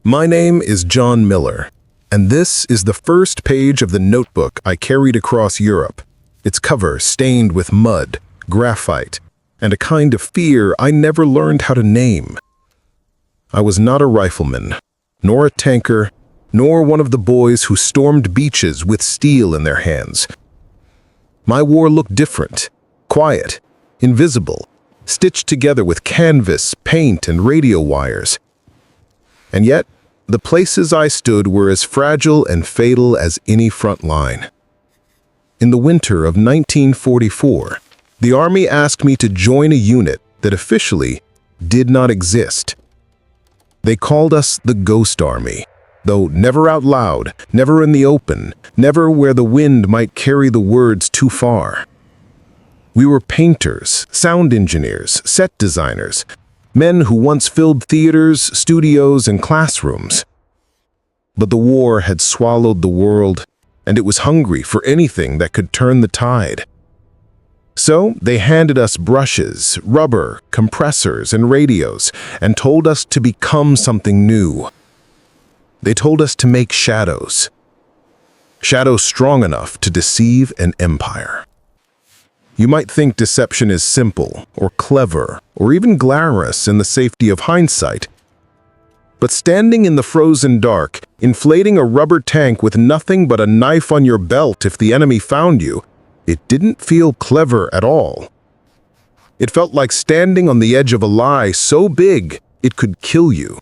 My name is John Miller, and this is the first page of the notebook I carried across Europe, its cover stained with mud, graphite, and a kind of fear I never learned how to name. I was not a rifleman, nor a tanker, nor one of the boys who stormed beaches with steel in their hands. My war looked different, quiet, invisible, stitched together with canvas, paint, and radio wires. And yet, the places I stood were as fragile and fatal as any front line. In the winter of 1944, the Army asked me to join a unit that officially did not exist. They called us the Ghost Army, though never out loud, never in the open, never where the wind might carry the words too far. We were painters, sound engineers, set designers, men who once filled theaters, studios, and classrooms. But the war had swallowed the world, and it was hungry for anything that could turn the tide. So they handed us brushes, rubber, compressors, and radios, and told us to become something new. They told us to make shadows. Shadows strong enough to deceive an empire. You might think deception is simple, or clever, or even glamorous in the safety of hindsight. But standing in the frozen dark, inflating a rubber tank with nothing but a knife on your belt if the enemy found you, it didn't feel clever at all. It felt like standing on the edge of a lie so big it could kill you.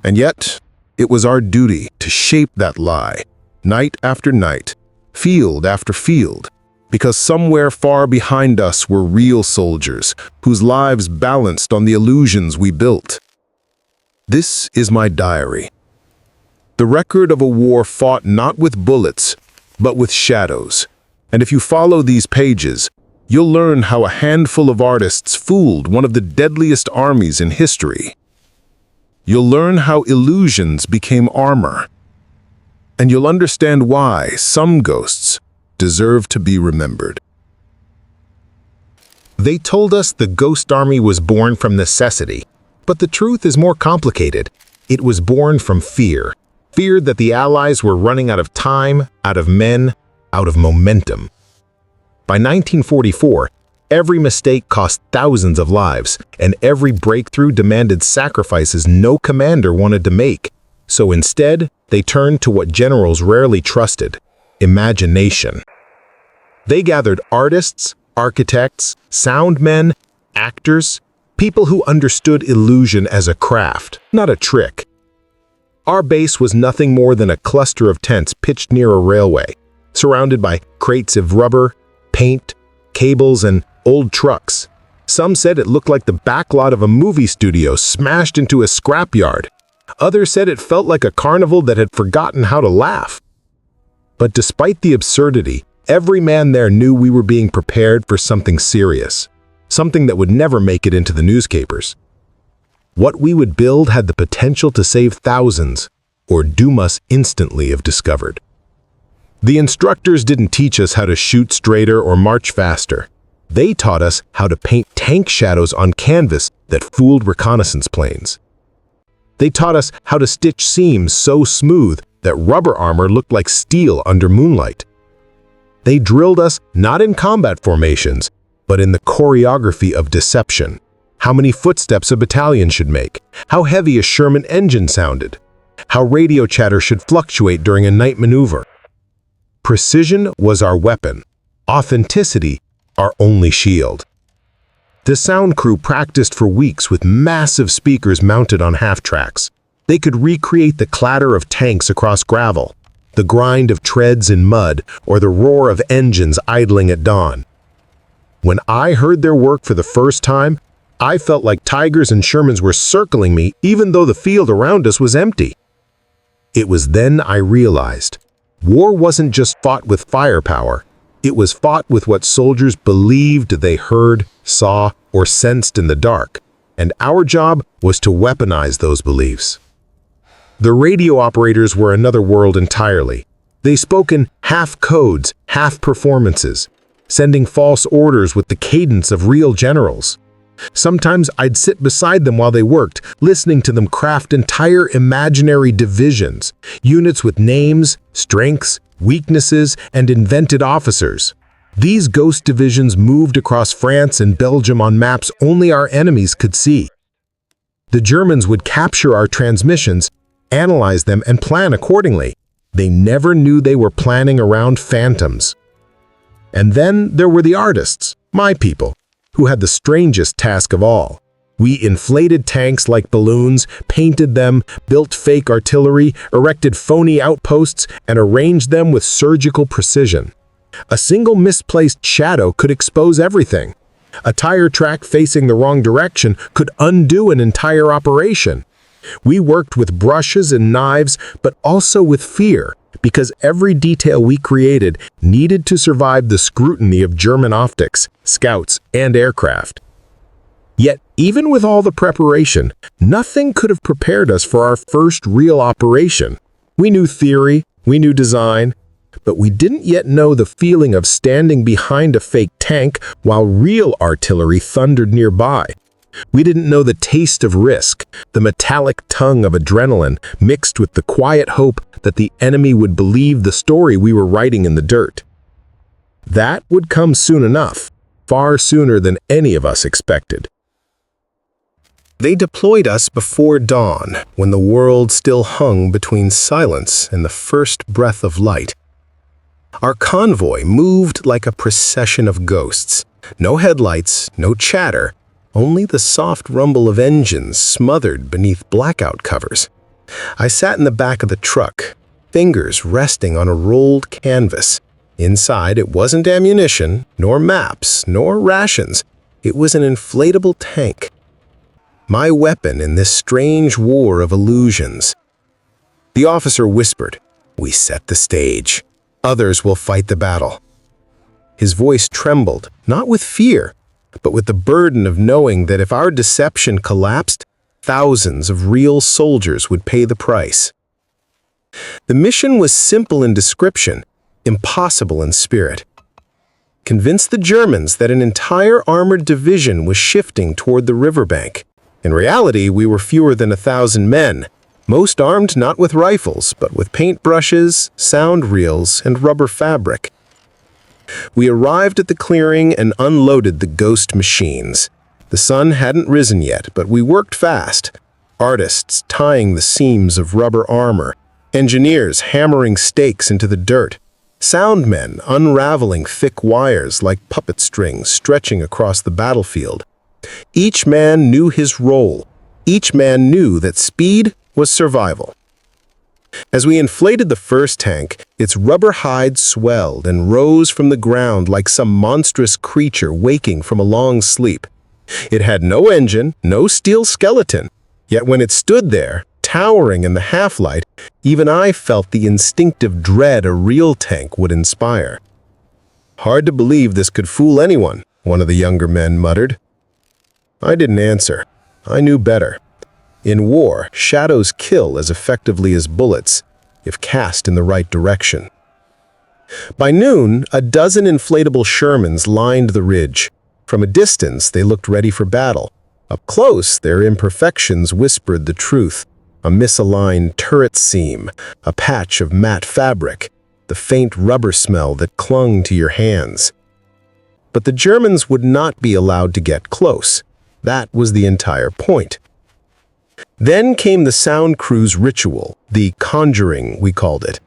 And yet, it was our duty to shape that lie, night after night, field after field, because somewhere far behind us were real soldiers whose lives balanced on the illusions we built. This is my diary. The record of a war fought not with bullets, but with shadows. And if you follow these pages, you'll learn how a handful of artists fooled one of the deadliest armies in history. You'll learn how illusions became armor. And you'll understand why some ghosts deserve to be remembered. They told us the Ghost Army was born from necessity, but the truth is more complicated. It was born from fear. Fear that the Allies were running out of time, out of men, out of momentum. By 1944, every mistake cost thousands of lives, and every breakthrough demanded sacrifices no commander wanted to make. So instead, they turned to what generals rarely trusted: imagination. They gathered artists, architects, sound men, actors, people who understood illusion as a craft, not a trick. Our base was nothing more than a cluster of tents pitched near a railway, surrounded by crates of rubber, paint, cables, and old trucks. Some said it looked like the backlot of a movie studio smashed into a scrapyard. Others said it felt like a carnival that had forgotten how to laugh. But despite the absurdity, every man there knew we were being prepared for something serious, something that would never make it into the newspapers. What we would build had the potential to save thousands, or doom us instantly if discovered. The instructors didn't teach us how to shoot straighter or march faster. They taught us how to paint tank shadows on canvas that fooled reconnaissance planes. They taught us how to stitch seams so smooth that rubber armor looked like steel under moonlight. They drilled us not in combat formations, but in the choreography of deception. How many footsteps a battalion should make, how heavy a Sherman engine sounded, how radio chatter should fluctuate during a night maneuver. Precision was our weapon, authenticity our only shield. The sound crew practiced for weeks with massive speakers mounted on half-tracks. They could recreate the clatter of tanks across gravel, the grind of treads in mud, or the roar of engines idling at dawn. When I heard their work for the first time, I felt like Tigers and Shermans were circling me even though the field around us was empty. It was then I realized, war wasn't just fought with firepower, it was fought with what soldiers believed they heard, saw, or sensed in the dark, and our job was to weaponize those beliefs. The radio operators were another world entirely. They spoke in half codes, half performances, sending false orders with the cadence of real generals. Sometimes I'd sit beside them while they worked, listening to them craft entire imaginary divisions, units with names, strengths, weaknesses, and invented officers. These ghost divisions moved across France and Belgium on maps only our enemies could see. The Germans would capture our transmissions, analyze them, and plan accordingly. They never knew they were planning around phantoms. And then there were the artists, my people, who had the strangest task of all. We inflated tanks like balloons, painted them, built fake artillery, erected phony outposts, and arranged them with surgical precision. A single misplaced shadow could expose everything. A tire track facing the wrong direction could undo an entire operation. We worked with brushes and knives, but also with fear, because every detail we created needed to survive the scrutiny of German optics, scouts, and aircraft. Yet, even with all the preparation, nothing could have prepared us for our first real operation. We knew theory, we knew design, but we didn't yet know the feeling of standing behind a fake tank while real artillery thundered nearby. We didn't know the taste of risk, the metallic tongue of adrenaline mixed with the quiet hope that the enemy would believe the story we were writing in the dirt. That would come soon enough, far sooner than any of us expected. They deployed us before dawn, when the world still hung between silence and the first breath of light. Our convoy moved like a procession of ghosts. No headlights, no chatter, only the soft rumble of engines smothered beneath blackout covers. I sat in the back of the truck, fingers resting on a rolled canvas. Inside, it wasn't ammunition, nor maps, nor rations. It was an inflatable tank. My weapon in this strange war of illusions. The officer whispered, "We set the stage. Others will fight the battle." His voice trembled, not with fear, but with the burden of knowing that if our deception collapsed, thousands of real soldiers would pay the price. The mission was simple in description, impossible in spirit. Convince the Germans that an entire armored division was shifting toward the riverbank. In reality, we were fewer than 1,000 men, most armed not with rifles, but with paintbrushes, sound reels, and rubber fabric. We arrived at the clearing and unloaded the ghost machines. The sun hadn't risen yet, but we worked fast. Artists tying the seams of rubber armor, engineers hammering stakes into the dirt, soundmen unraveling thick wires like puppet strings stretching across the battlefield. Each man knew his role. Each man knew that speed was survival. As we inflated the first tank, its rubber hide swelled and rose from the ground like some monstrous creature waking from a long sleep. It had no engine, no steel skeleton, yet when it stood there, towering in the half-light, even I felt the instinctive dread a real tank would inspire. "Hard to believe this could fool anyone," one of the younger men muttered. I didn't answer. I knew better. In war, shadows kill as effectively as bullets, if cast in the right direction. By noon, a dozen inflatable Shermans lined the ridge. From a distance, they looked ready for battle. Up close, their imperfections whispered the truth. A misaligned turret seam, a patch of matte fabric, the faint rubber smell that clung to your hands. But the Germans would not be allowed to get close. That was the entire point. Then came the sound crew's ritual, the conjuring, we called it.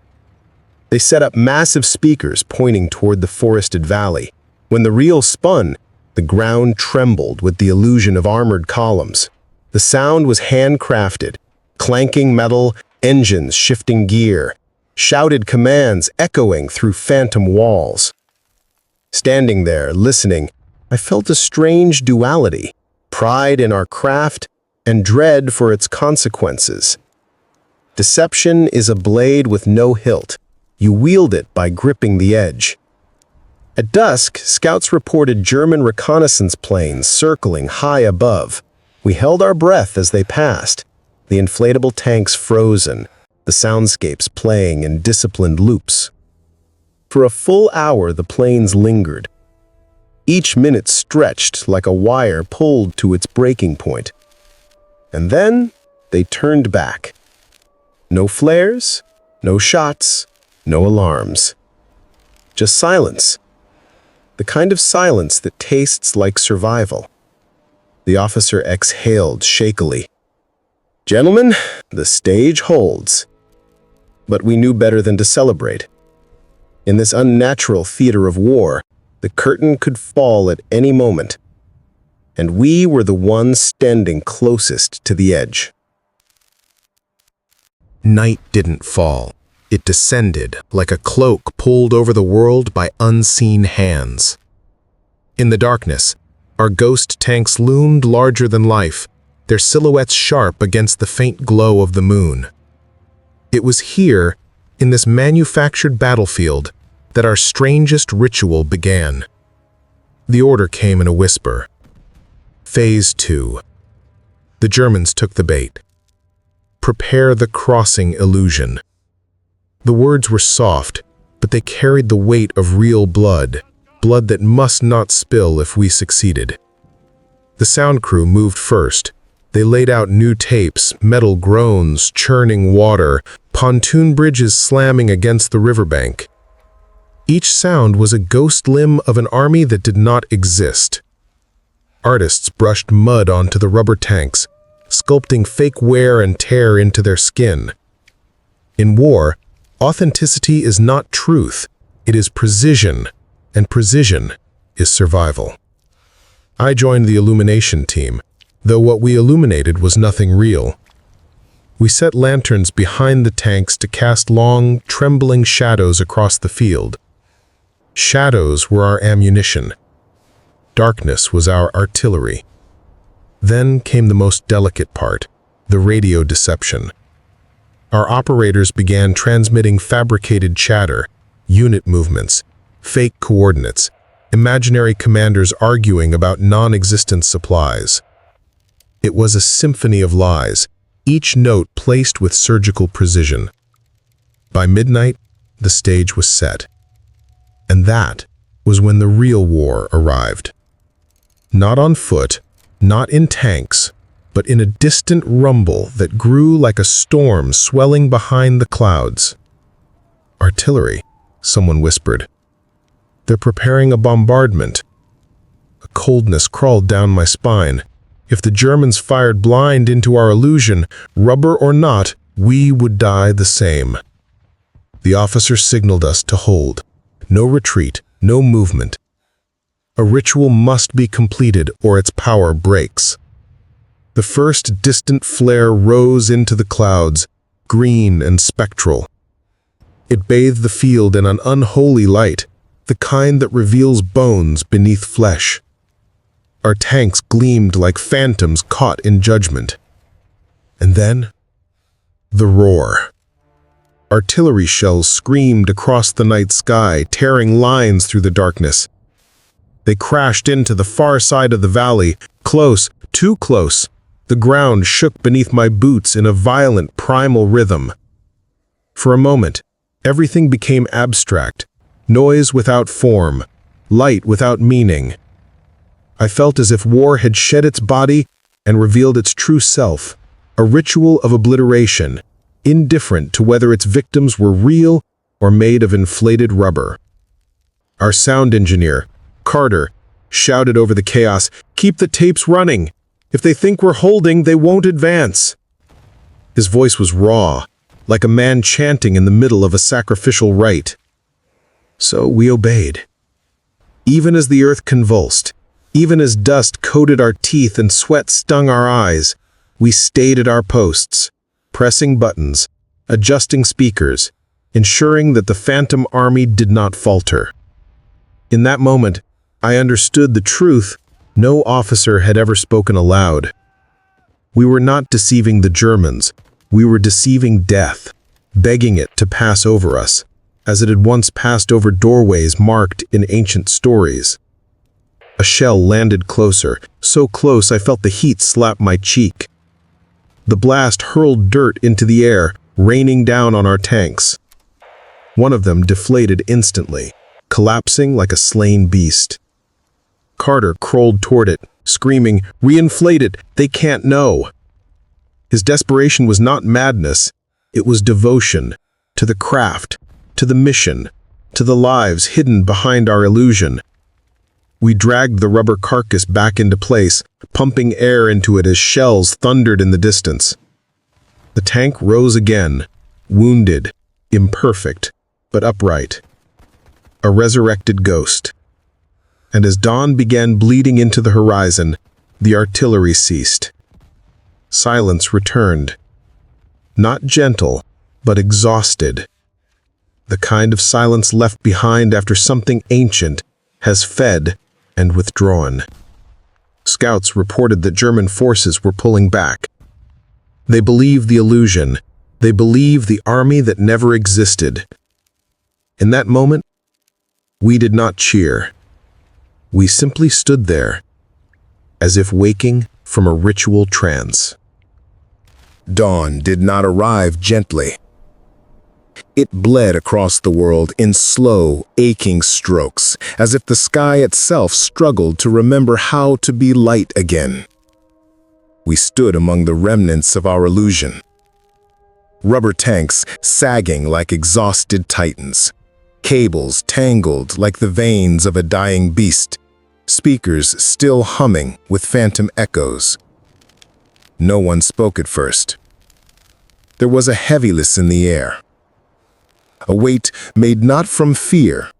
They set up massive speakers pointing toward the forested valley. When the reel spun, the ground trembled with the illusion of armored columns. The sound was handcrafted, clanking metal, engines shifting gear, shouted commands echoing through phantom walls. Standing there, listening, I felt a strange duality, pride in our craft and dread for its consequences. Deception is a blade with no hilt. You wield it by gripping the edge. At dusk, scouts reported German reconnaissance planes circling high above. We held our breath as they passed, the inflatable tanks frozen, the soundscapes playing in disciplined loops. For a full hour, the planes lingered. each minute stretched like a wire pulled to its breaking point. And then they turned back. No flares, no shots, no alarms. Just silence. The kind of silence that tastes like survival. The officer exhaled shakily. "Gentlemen, the stage holds." But we knew better than to celebrate. In this unnatural theater of war, the curtain could fall at any moment, and we were the ones standing closest to the edge. Night didn't fall. It descended like a cloak pulled over the world by unseen hands. In the darkness, our ghost tanks loomed larger than life, their silhouettes sharp against the faint glow of the moon. It was here, in this manufactured battlefield, that our strangest ritual began. The order came in a whisper. Phase 2. The Germans took the bait. Prepare the crossing illusion. The words were soft, but they carried the weight of real blood, blood that must not spill if we succeeded. The sound crew moved first. They laid out new tapes, metal groans, churning water, pontoon bridges slamming against the riverbank. Each sound was a ghost limb of an army that did not exist. Artists brushed mud onto the rubber tanks, sculpting fake wear and tear into their skin. In war, authenticity is not truth, it is precision, and precision is survival. I joined the illumination team, though what we illuminated was nothing real. We set lanterns behind the tanks to cast long, trembling shadows across the field. Shadows were our ammunition. Darkness was our artillery. Then came the most delicate part, the radio deception. Our operators began transmitting fabricated chatter, unit movements, fake coordinates, imaginary commanders arguing about non-existent supplies. It was a symphony of lies, each note placed with surgical precision. By midnight, the stage was set. And that was when the real war arrived. Not on foot, not in tanks, but in a distant rumble that grew like a storm swelling behind the clouds. "Artillery," someone whispered. "They're preparing a bombardment." A coldness crawled down my spine. If the Germans fired blind into our illusion, rubber or not, we would die the same. The officer signaled us to hold. No retreat, no movement. A ritual must be completed or its power breaks. The first distant flare rose into the clouds, green and spectral. It bathed the field in an unholy light, the kind that reveals bones beneath flesh. Our tanks gleamed like phantoms caught in judgment. And then, the roar. Artillery shells screamed across the night sky, tearing lines through the darkness. They crashed into the far side of the valley, close, too close. The ground shook beneath my boots in a violent, primal rhythm. For a moment, everything became abstract, noise without form, light without meaning. I felt as if war had shed its body and revealed its true self, a ritual of obliteration, indifferent to whether its victims were real or made of inflated rubber. Our sound engineer, Carter, shouted over the chaos, "Keep the tapes running! If they think we're holding, they won't advance." His voice was raw, like a man chanting in the middle of a sacrificial rite. So we obeyed. Even as the earth convulsed, even as dust coated our teeth and sweat stung our eyes, we stayed at our posts, pressing buttons, adjusting speakers, ensuring that the phantom army did not falter. In that moment, I understood the truth no officer had ever spoken aloud. We were not deceiving the Germans, we were deceiving death, begging it to pass over us, as it had once passed over doorways marked in ancient stories. A shell landed closer, so close I felt the heat slap my cheek. The blast hurled dirt into the air, raining down on our tanks. One of them deflated instantly, collapsing like a slain beast. Carter crawled toward it, screaming, "Reinflate it! They can't know!" His desperation was not madness. It was devotion to the craft, to the mission, to the lives hidden behind our illusion. We dragged the rubber carcass back into place, pumping air into it as shells thundered in the distance. The tank rose again, wounded, imperfect, but upright. A resurrected ghost. And as dawn began bleeding into the horizon, the artillery ceased. Silence returned. Not gentle, but exhausted. The kind of silence left behind after something ancient has fed and withdrawn. Scouts reported that German forces were pulling back. They believed the illusion. They believed the army that never existed. In that moment, we did not cheer. We simply stood there, as if waking from a ritual trance. Dawn did not arrive gently. It bled across the world in slow, aching strokes, as if the sky itself struggled to remember how to be light again. We stood among the remnants of our illusion. Rubber tanks sagging like exhausted titans, cables tangled like the veins of a dying beast, speakers still humming with phantom echoes. No one spoke at first. There was a heaviness in the air. A weight made not from fear,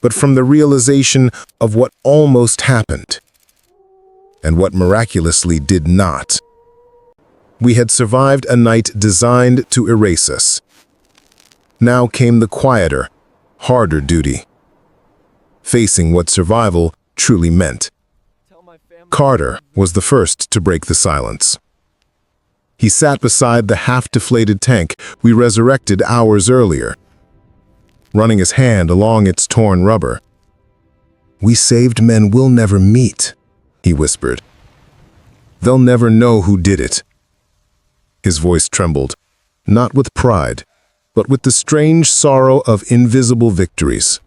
but from the realization of what almost happened, and what miraculously did not. We had survived a night designed to erase us. Now came the quieter, harder duty, facing what survival truly meant. Carter was the first to break the silence. He sat beside the half-deflated tank we resurrected hours earlier, running his hand along its torn rubber. "We saved men we'll never meet," he whispered. "They'll never know who did it." His voice trembled, not with pride, but with the strange sorrow of invisible victories.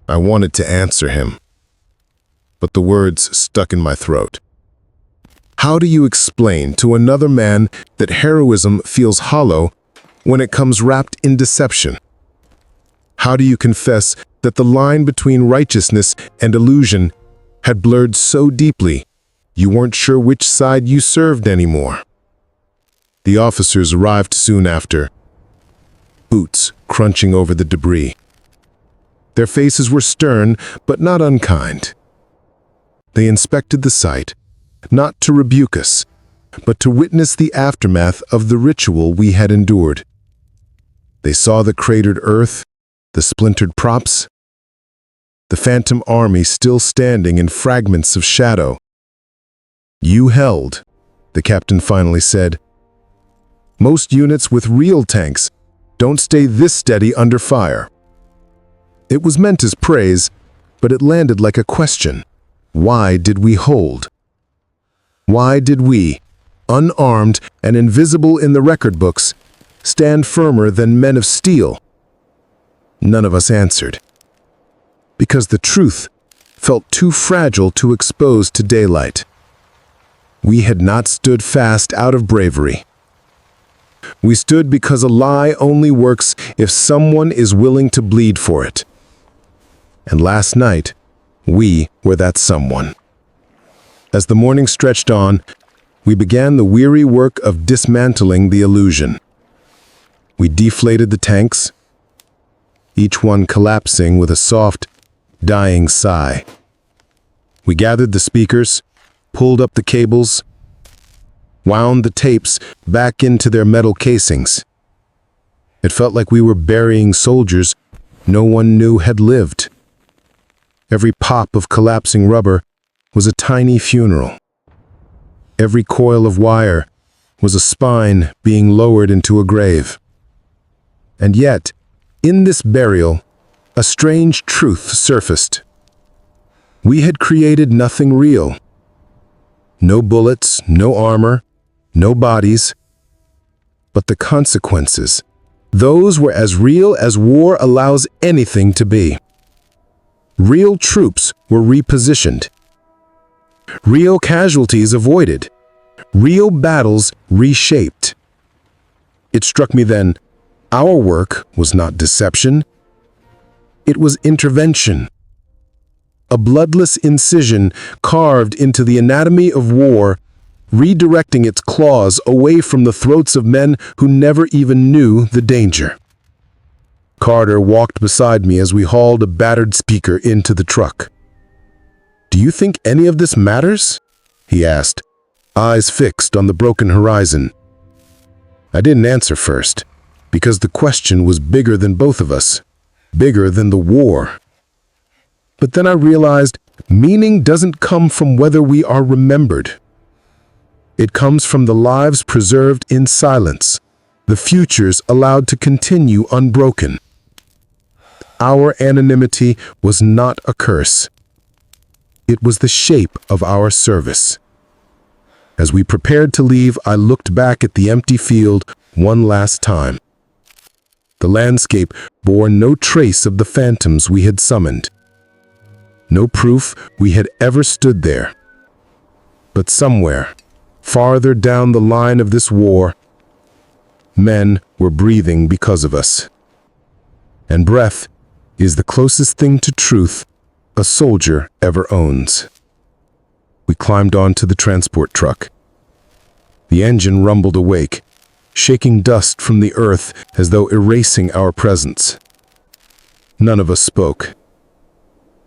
I wanted to answer him, but the words stuck in my throat. How do you explain to another man that heroism feels hollow when it comes wrapped in deception? How do you confess that the line between righteousness and illusion had blurred so deeply you weren't sure which side you served anymore? The officers arrived soon after, boots crunching over the debris. Their faces were stern, but not unkind. They inspected the site, not to rebuke us, but to witness the aftermath of the ritual we had endured. They saw the cratered earth, the splintered props, the phantom army still standing in fragments of shadow. "You held," the captain finally said. "Most units with real tanks don't stay this steady under fire." It was meant as praise, but it landed like a question. Why did we hold? Why did we, unarmed and invisible in the record books, stand firmer than men of steel? None of us answered. Because the truth felt too fragile to expose to daylight. We had not stood fast out of bravery. We stood because a lie only works if someone is willing to bleed for it. And last night, we were that someone. As the morning stretched on, we began the weary work of dismantling the illusion. We deflated the tanks, each one collapsing with a soft, dying sigh. We gathered the speakers, pulled up the cables, wound the tapes back into their metal casings. It felt like we were burying soldiers no one knew had lived. Every pop of collapsing rubber was a tiny funeral. Every coil of wire was a spine being lowered into a grave. And yet, in this burial, a strange truth surfaced. We had created nothing real. No bullets, no armor, no bodies. But the consequences, those were as real as war allows anything to be. Real troops were repositioned. Real casualties avoided. Real battles reshaped. It struck me then, our work was not deception. It was intervention. A bloodless incision carved into the anatomy of war, redirecting its claws away from the throats of men who never even knew the danger. Carter walked beside me as we hauled a battered speaker into the truck. "Do you think any of this matters?" he asked, eyes fixed on the broken horizon. I didn't answer first, because the question was bigger than both of us, bigger than the war. But then I realized meaning doesn't come from whether we are remembered. It comes from the lives preserved in silence, the futures allowed to continue unbroken. Our anonymity was not a curse. It was the shape of our service. As we prepared to leave, I looked back at the empty field one last time. The landscape bore no trace of the phantoms we had summoned. No proof we had ever stood there. But somewhere, farther down the line of this war, men were breathing because of us. And breath is the closest thing to truth a soldier ever owns. We climbed onto the transport truck. The engine rumbled awake, shaking dust from the earth as though erasing our presence. None of us spoke.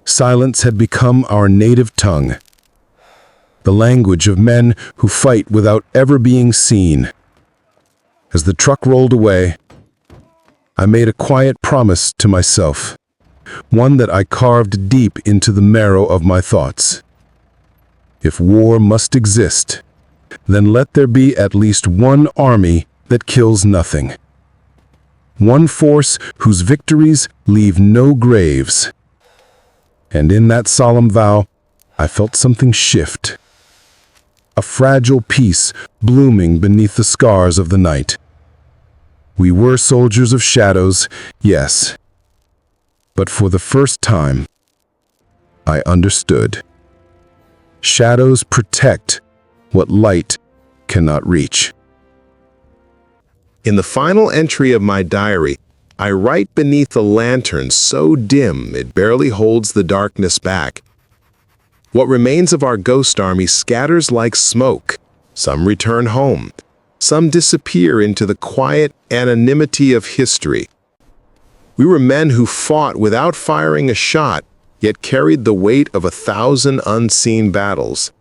Silence had become our native tongue, the language of men who fight without ever being seen. As the truck rolled away, I made a quiet promise to myself, one that I carved deep into the marrow of my thoughts. If war must exist, then let there be at least one army that kills nothing. One force whose victories leave no graves. And in that solemn vow, I felt something shift. A fragile peace blooming beneath the scars of the night. We were soldiers of shadows, yes. But for the first time, I understood. Shadows protect what light cannot reach. In the final entry of my diary, I write beneath a lantern so dim it barely holds the darkness back. What remains of our ghost army scatters like smoke. Some return home. Some disappear into the quiet anonymity of history. We were men who fought without firing a shot, yet carried the weight of 1,000 unseen battles.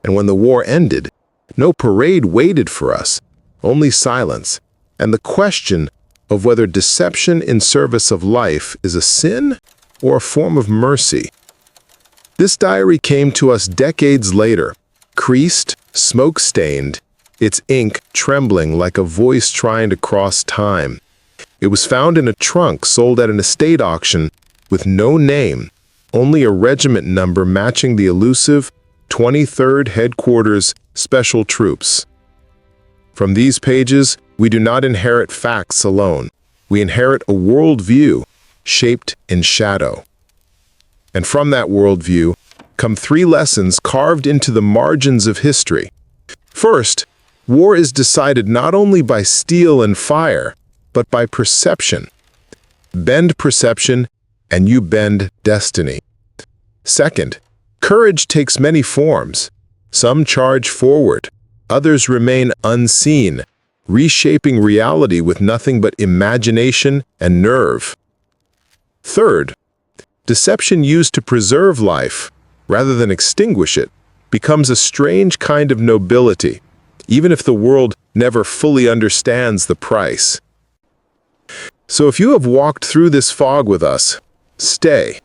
And when the war ended, no parade waited for us, only silence, and the question of whether deception in service of life is a sin or a form of mercy. This diary came to us decades later, creased, smoke-stained, its ink trembling like a voice trying to cross time. It was found in a trunk sold at an estate auction with no name, only a regiment number matching the elusive 23rd Headquarters Special Troops. From these pages, we do not inherit facts alone. We inherit a worldview shaped in shadow. And from that worldview come 3 lessons carved into the margins of history. First, war is decided not only by steel and fire, but by perception. Bend perception, and you bend destiny. Second, courage takes many forms. Some charge forward, others remain unseen, reshaping reality with nothing but imagination and nerve. Third, deception used to preserve life, rather than extinguish it, becomes a strange kind of nobility, even if the world never fully understands the price. So if you have walked through this fog with us, stay.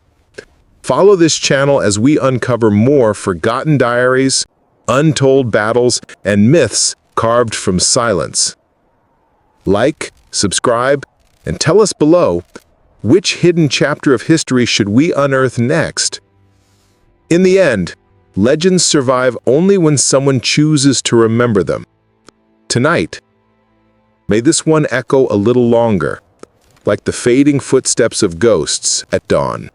Follow this channel as we uncover more forgotten diaries, untold battles, and myths carved from silence. Like, subscribe, and tell us below, which hidden chapter of history should we unearth next? In the end, legends survive only when someone chooses to remember them. Tonight, may this one echo a little longer, like the fading footsteps of ghosts at dawn.